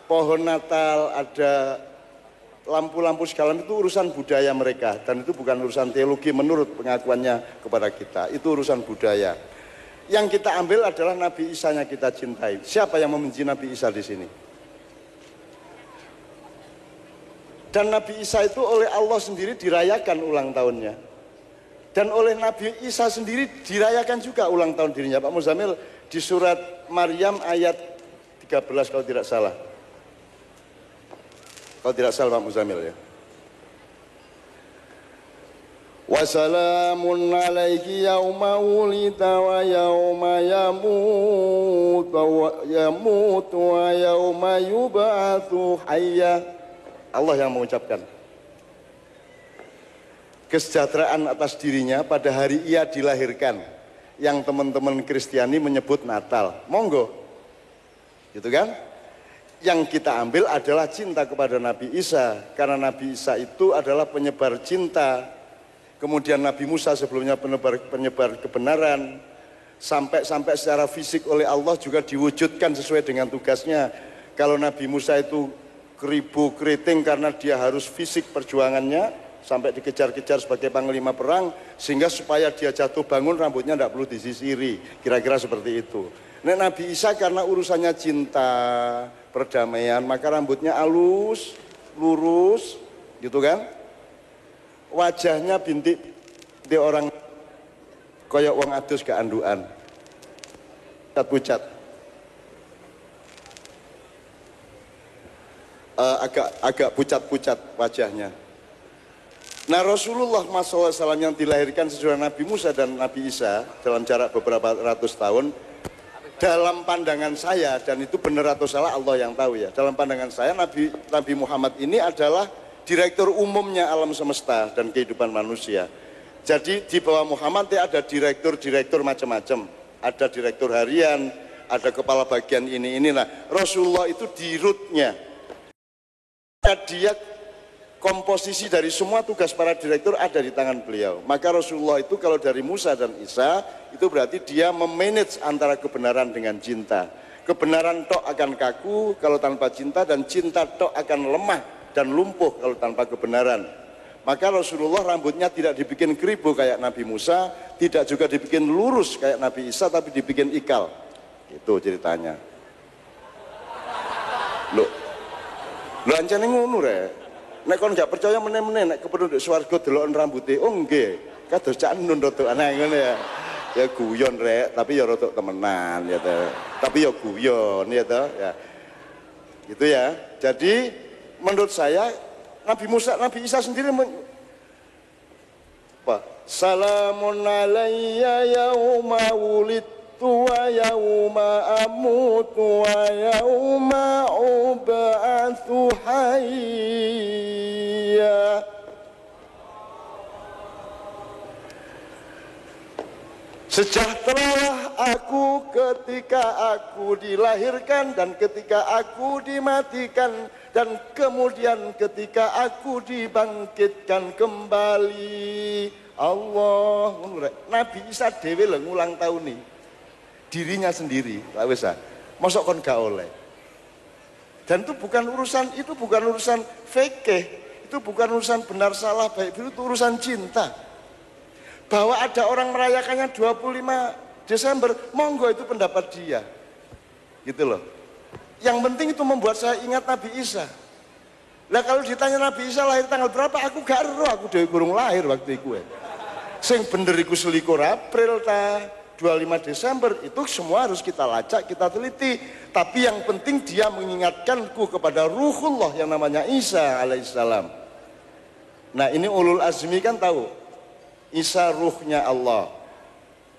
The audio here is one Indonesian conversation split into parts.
pohon Natal, ada lampu-lampu segala itu urusan budaya mereka, dan itu bukan urusan teologi menurut pengakuannya kepada kita, itu urusan budaya. Yang kita ambil adalah Nabi Isa-nya kita cintai. Siapa yang membenci Nabi Isa di sini? Dan Nabi Isa itu oleh Allah sendiri dirayakan ulang tahunnya. Dan oleh Nabi Isa sendiri dirayakan juga ulang tahun dirinya. Pak Muzamil, di surat Maryam ayat 13 kalau tidak salah. Kalau tidak salah Pak Muzamil ya. Wassalamun alaihi yauma wulida wa yauma yamutu wa yauma yub'atsu hayya. Allah yang mengucapkan kesejahteraan atas dirinya pada hari ia dilahirkan, yang teman-teman Kristiani menyebut Natal. Monggo, gitu kan? Yang kita ambil adalah cinta kepada Nabi Isa, karena Nabi Isa itu adalah penyebar cinta. Kemudian Nabi Musa sebelumnya penyebar kebenaran, sampai secara fisik oleh Allah juga diwujudkan sesuai dengan tugasnya. Kalau Nabi Musa itu keribu keriting karena dia harus fisik perjuangannya, sampai dikejar-kejar sebagai panglima perang, sehingga supaya dia jatuh bangun rambutnya tidak perlu disisiri, kira-kira seperti itu. Nah, Nabi Isa karena urusannya cinta, perdamaian, maka rambutnya halus, lurus, gitu kan? Wajahnya bintik di orang koyok wong adus ke anduan, pucat, agak pucat-pucat wajahnya. Nah, Rasulullah SAW yang dilahirkan sesudah Nabi Musa dan Nabi Isa dalam jarak beberapa ratus tahun, dalam pandangan saya, dan itu benar atau salah Allah yang tahu ya, dalam pandangan saya Nabi Muhammad ini adalah direktur umumnya alam semesta dan kehidupan manusia. Jadi di bawah Muhammad ya ada direktur macam-macam, ada direktur harian, ada kepala bagian ini. Nah, Rasulullah itu di rootnya, dia komposisi dari semua tugas para direktur ada di tangan beliau. Maka Rasulullah itu kalau dari Musa dan Isa itu berarti dia memanage antara kebenaran dengan cinta. Kebenaran tok akan kaku kalau tanpa cinta, dan cinta tok akan lemah dan lumpuh kalau tanpa kebenaran. Maka Rasulullah rambutnya tidak dibikin keribu kayak Nabi Musa, tidak juga dibikin lurus kayak Nabi Isa, tapi dibikin ikal. Itu ceritanya. Loh ancane ngono rek. Nek kon gak percaya meneh-meneh nek kependuduk swarga deloken rambuté, oh nggih, kados cak nun rada aneh ngono ya. Ya guyon rek, tapi ya rada temenan ya to. Tapi ya guyon ya to ya. Gitu ya. Jadi menurut saya Nabi Isa sendiri Salamun alayya yauma wulidtu wa yauma amutu wa yauma ub'atsu hayya. Sejahteralah aku ketika aku dilahirkan dan ketika aku dimatikan dan kemudian ketika aku dibangkitkan kembali. Allah, Nabi Isa dhewe lho ngulang tahun nih dirinya sendiri, tak wis ah. Mosok kon gak oleh. Dan itu bukan urusan fikih, itu bukan urusan benar salah baik buruk, itu urusan cinta. Bahwa ada orang merayakannya 25 Desember, monggo itu pendapat dia. Gitu loh. Yang penting itu membuat saya ingat Nabi Isa. Lah kalau ditanya Nabi Isa lahir tanggal berapa, aku gak ero, aku dhewe kurang lahir waktu itu. Sing bener iku 21 April ta 25 Desember, itu semua harus kita lacak, kita teliti. Tapi yang penting dia mengingatkanku kepada Ruhullah yang namanya Isa alaihissalam. Nah, ini ulul azmi kan tahu. Isa ruhnya Allah,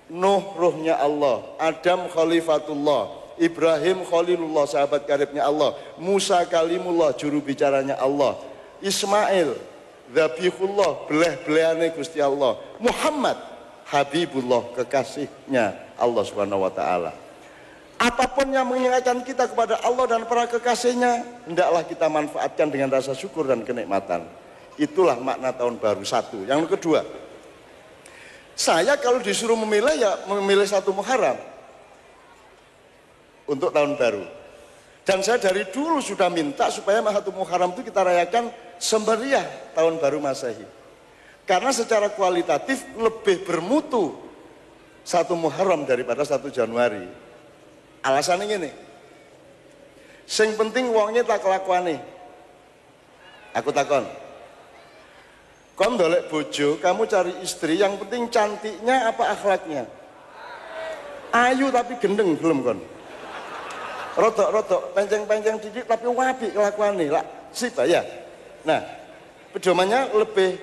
Nuh ruhnya Allah, Adam khalifatullah, Ibrahim khalilullah sahabat karibnya Allah, Musa kalimullah juru bicaranya Allah, Ismail dzabihullah beleh-belehane Gusti Allah, Muhammad habibullah kekasihnya Allah Subhanahu wa taala. Apapun yang mengingatkan kita kepada Allah dan para kekasihnya, hendaklah kita manfaatkan dengan rasa syukur dan kenikmatan. Itulah makna tahun baru satu. Yang kedua, saya kalau disuruh memilih ya memilih 1 Muharram untuk tahun baru. Dan saya dari dulu sudah minta supaya 1 Muharram itu kita rayakan semeriah tahun baru Masehi. Karena secara kualitatif lebih bermutu 1 Muharram daripada 1 Januari. Alasannya gini, sing penting wongnya tak kelakuane. Aku takon, kon dolek bojo, kamu cari istri, yang penting cantiknya apa akhlaknya? Ayu tapi gendeng belum kon? Rodok-rodok, penceng-penceng dikit tapi wapi kelakuane lah, sip ya. Nah, pedomannya lebih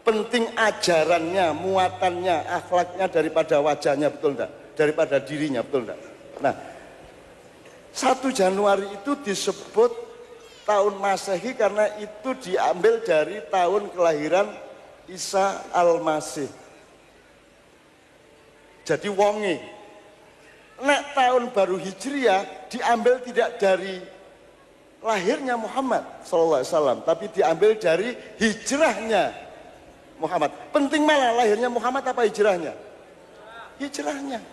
penting ajarannya, muatannya, akhlaknya daripada wajahnya, betul enggak? Daripada dirinya, betul enggak? Nah, 1 Januari itu disebut tahun Masehi karena itu diambil dari tahun kelahiran Isa Al-Masih. Jadi wonge. Nek tahun baru Hijriah diambil tidak dari lahirnya Muhammad SAW, tapi diambil dari hijrahnya Muhammad. Penting malah lahirnya Muhammad apa hijrahnya? Hijrahnya.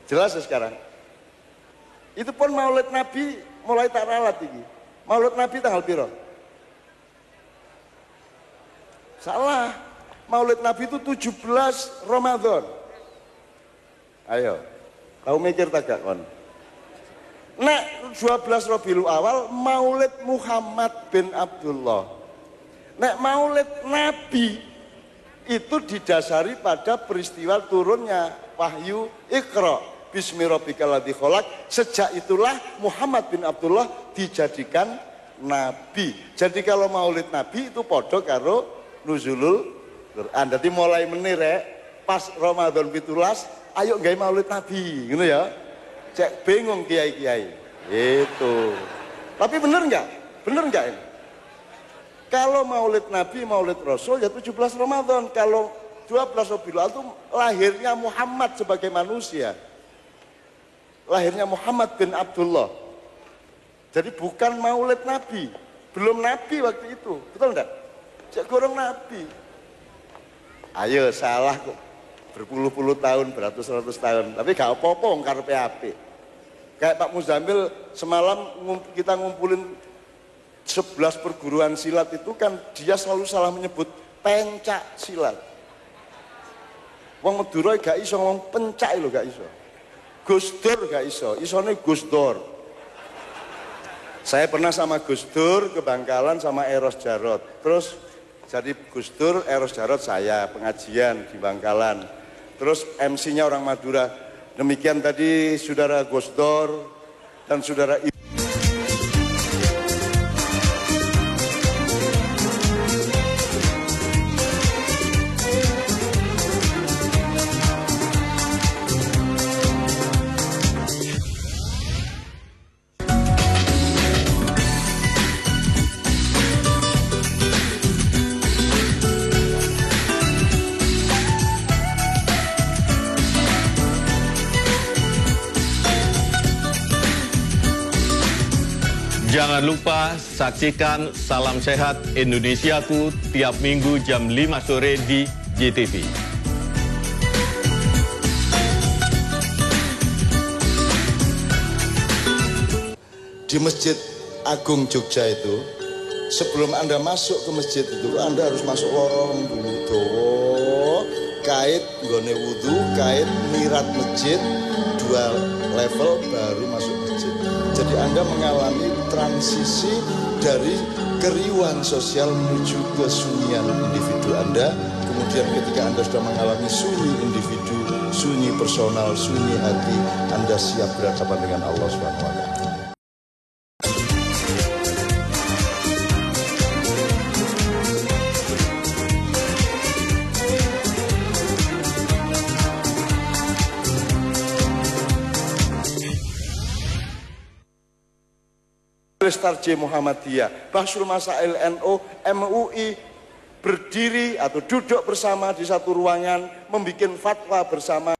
Jelas ya sekarang? Itu pun Maulid Nabi mulai tak ralat ini. Maulid Nabi tanggal piro? Salah. Maulid Nabi itu 17 Ramadan. Ayo. Tahu mikir tak gak kon? Nek 12 Rabiul Awal Maulid Muhammad bin Abdullah. Nek Maulid Nabi itu didasari pada peristiwa turunnya wahyu Iqra bismi rabbikal ladzi khalaq. Sejak itulah Muhammad bin Abdullah dijadikan nabi. Jadi kalau Maulid Nabi itu podo karo nuzulul Quran. Jadi mulai menirek pas Ramadan 17 ayo gawe Maulid Nabi, gitu ya. Cek bingung kiai-kiai. Itu. Tapi bener nggak? Bener nggak ini? Kalau Maulid Nabi, Maulid Rasul ya 17 Ramadan. Kalau 12 Rabiul Awal itu lahirnya Muhammad sebagai manusia. Lahirnya Muhammad bin Abdullah. Jadi bukan Maulid Nabi. Belum Nabi waktu itu. Betul enggak? Cek gorong Nabi. Ayo salah kok. Berpuluh-puluh tahun, beratus-ratus tahun, tapi gak apa-apa ngarepe apik. Kayak Pak Muzamil semalam kita ngumpulin 11 perguruan silat itu kan dia selalu salah menyebut pencak silat. Wong Madura gak iso ngomong pencak lho, gak iso. Gusdur gak iso, isone Gusdor. Saya pernah sama Gusdur ke Bangkalan sama Eros Jarot. Terus jadi Gusdur, Eros Jarot saya pengajian di Bangkalan. Terus MC-nya orang Madura. Demikian tadi saudara Gusdor dan saudara Jangan lupa saksikan Salam Sehat Indonesiaku tiap minggu jam 5 sore di JTV. Di Masjid Agung Jogja itu, sebelum Anda masuk ke masjid itu, Anda harus masuk lorong dulu tuh. Kait nggone wudu, kait mirat masjid, 2 level baru masuk masjid. Jadi Anda mengalami transisi dari keriuhan sosial menuju kesunyian individu Anda. Kemudian ketika Anda sudah mengalami sunyi individu, sunyi personal, sunyi hati, Anda siap berhadapan dengan Allah SWT. Starj Muhammadiyah, Bahsul Masail NU, MUI berdiri atau duduk bersama di satu ruangan, membuat fatwa bersama.